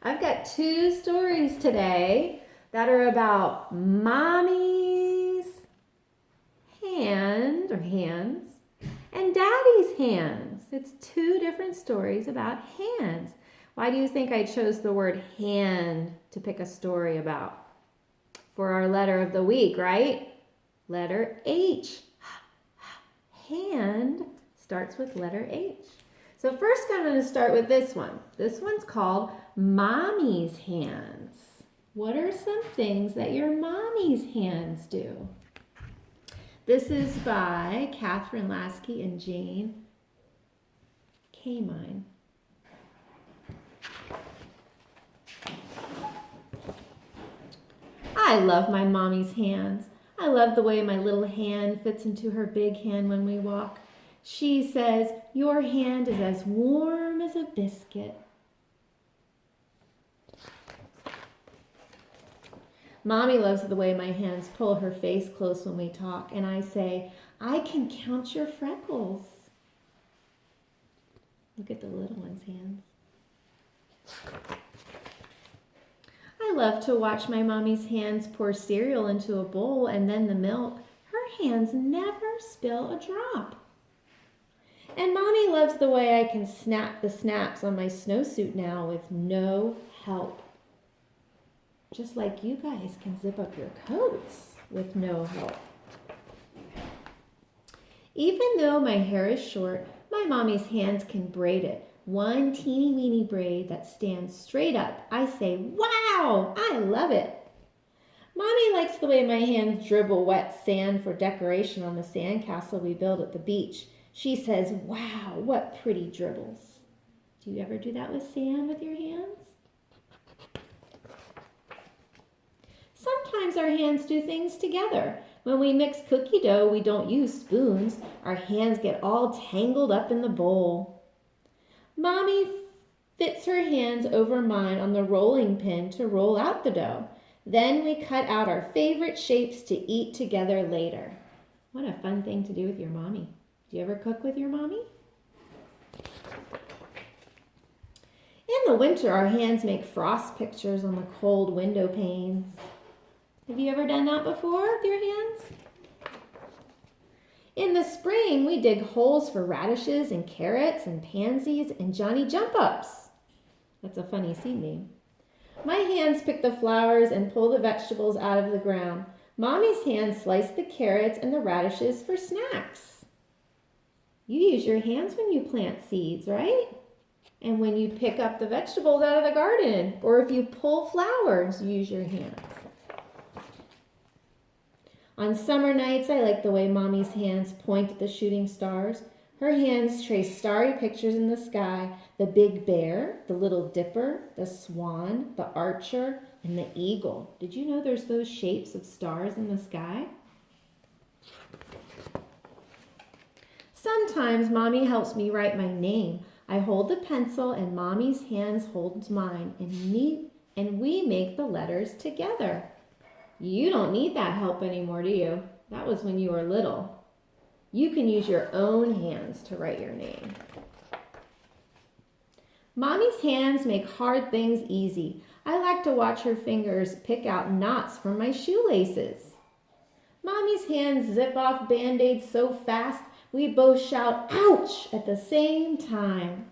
I've got two stories today that are about mommy's hand or hands and daddy's hands. It's two different stories about hands. Why do you think I chose the word hand to pick a story about? For our letter of the week, right? Letter H. Hand starts with letter H. So first I'm going to start with this one. This one's called Mommy's Hands. What are some things that your mommy's hands do? This is by Kathryn, Lasky, and Jane Kamine. I love my mommy's hands. I love the way my little hand fits into her big hand when we walk. She says, "Your hand is as warm as a biscuit." Mommy loves the way my hands pull her face close when we talk, and I say, "I can count your freckles." Look at the little one's hands. I love to watch my mommy's hands pour cereal into a bowl and then the milk. Her hands never spill a drop. And Mommy loves the way I can snap the snaps on my snowsuit now with no help. Just like you guys can zip up your coats with no help. Even though my hair is short, my mommy's hands can braid it. One teeny weeny braid that stands straight up. I say, "Wow, I love it." Mommy likes the way my hands dribble wet sand for decoration on the sandcastle we built at the beach. She says, "Wow, what pretty dribbles." Do you ever do that with sand with your hands? Sometimes our hands do things together. When we mix cookie dough, we don't use spoons. Our hands get all tangled up in the bowl. Mommy fits her hands over mine on the rolling pin to roll out the dough. Then we cut out our favorite shapes to eat together later. What a fun thing to do with your mommy. Do you ever cook with your mommy? In the winter, our hands make frost pictures on the cold window panes. Have you ever done that before with your hands? In the spring, we dig holes for radishes and carrots and pansies and Johnny Jump-Ups. That's a funny seed name. My hands pick the flowers and pull the vegetables out of the ground. Mommy's hands slice the carrots and the radishes for snacks. You use your hands when you plant seeds, right? And when you pick up the vegetables out of the garden, or if you pull flowers, use your hands. On summer nights, I like the way Mommy's hands point at the shooting stars. Her hands trace starry pictures in the sky. The big bear, the little dipper, the swan, the archer, and the eagle. Did you know there's those shapes of stars in the sky? Sometimes Mommy helps me write my name. I hold the pencil and Mommy's hands holds mine, and we make the letters together. You don't need that help anymore, do you? That was when you were little. You can use your own hands to write your name. Mommy's hands make hard things easy. I like to watch her fingers pick out knots from my shoelaces. Mommy's hands zip off Band-Aids so fast, we both shout, "Ouch!" at the same time.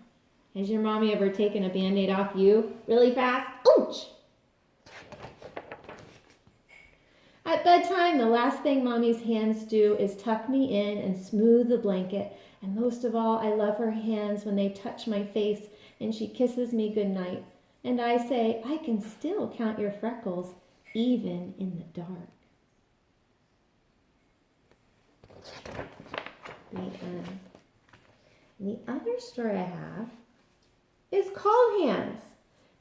Has your mommy ever taken a Band-Aid off you really fast? Ouch! At bedtime, the last thing Mommy's hands do is tuck me in and smooth the blanket. And most of all, I love her hands when they touch my face and she kisses me goodnight. And I say, "I can still count your freckles, even in the dark." The end. And the other story I have is called Hands.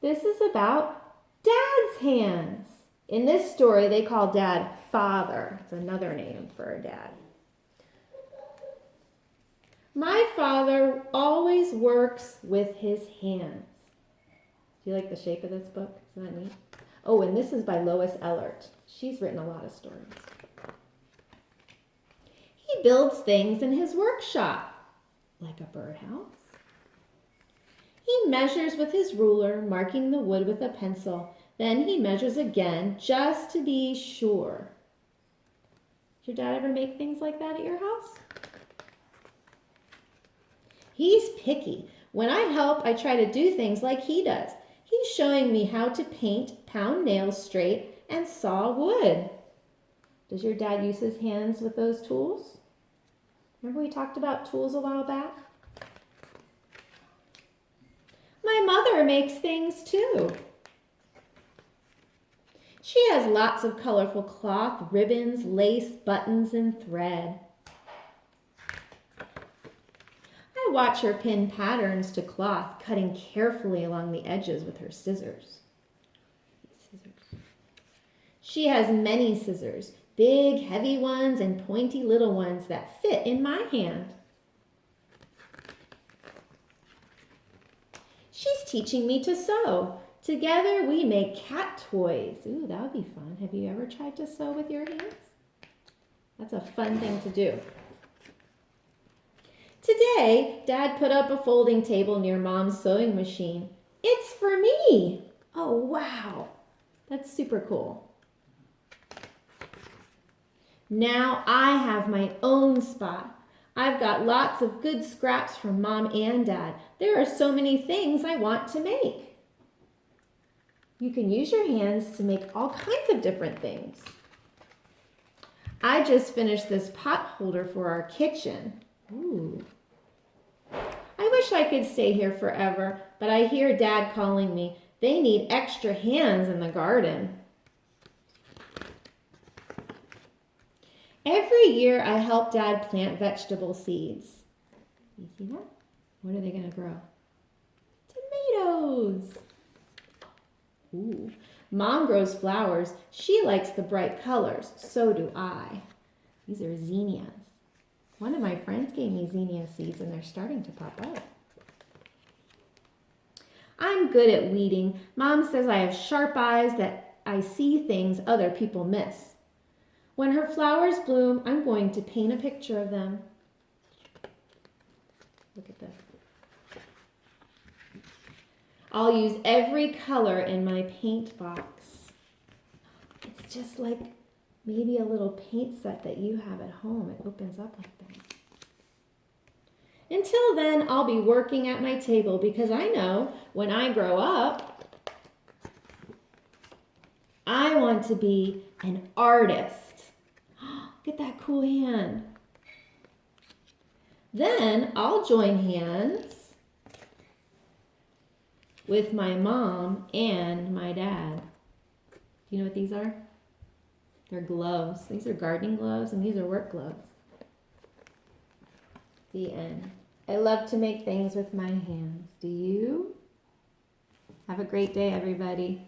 This is about Dad's hands. In this story, they call Dad Father. It's another name for a dad. My father always works with his hands. Do you like the shape of this book? Isn't that neat? Oh, and this is by Lois Ehlert. She's written a lot of stories. He builds things in his workshop, like a birdhouse. He measures with his ruler, marking the wood with a pencil. Then he measures again, just to be sure. Did your dad ever make things like that at your house? He's picky. When I help, I try to do things like he does. He's showing me how to paint, pound nails straight, and saw wood. Does your dad use his hands with those tools? Remember we talked about tools a while back? My mother makes things too. She has lots of colorful cloth, ribbons, lace, buttons, and thread. I watch her pin patterns to cloth, cutting carefully along the edges with her scissors. She has many scissors, big, heavy ones and pointy little ones that fit in my hand. She's teaching me to sew. Together we make cat toys. Ooh, that would be fun. Have you ever tried to sew with your hands? That's a fun thing to do. Today, Dad put up a folding table near Mom's sewing machine. It's for me. Oh, wow. That's super cool. Now I have my own spot. I've got lots of good scraps from Mom and Dad. There are so many things I want to make. You can use your hands to make all kinds of different things. I just finished this pot holder for our kitchen. Ooh. I wish I could stay here forever, but I hear Dad calling me. They need extra hands in the garden. Every year I help Dad plant vegetable seeds. You see that? What are they going to grow? Tomatoes. Ooh. Mom grows flowers. She likes the bright colors. So do I. These are zinnias. One of my friends gave me zinnia seeds and they're starting to pop up. I'm good at weeding. Mom says I have sharp eyes that I see things other people miss. When her flowers bloom, I'm going to paint a picture of them. Look at this. I'll use every color in my paint box. It's just like maybe a little paint set that you have at home. It opens up like that. Until then, I'll be working at my table because I know when I grow up, I want to be an artist. Get that cool hand. Then I'll join hands with my mom and my dad. Do you know what these are? They're gloves. These are gardening gloves and these are work gloves. The end. I love to make things with my hands. Do you? Have a great day, everybody.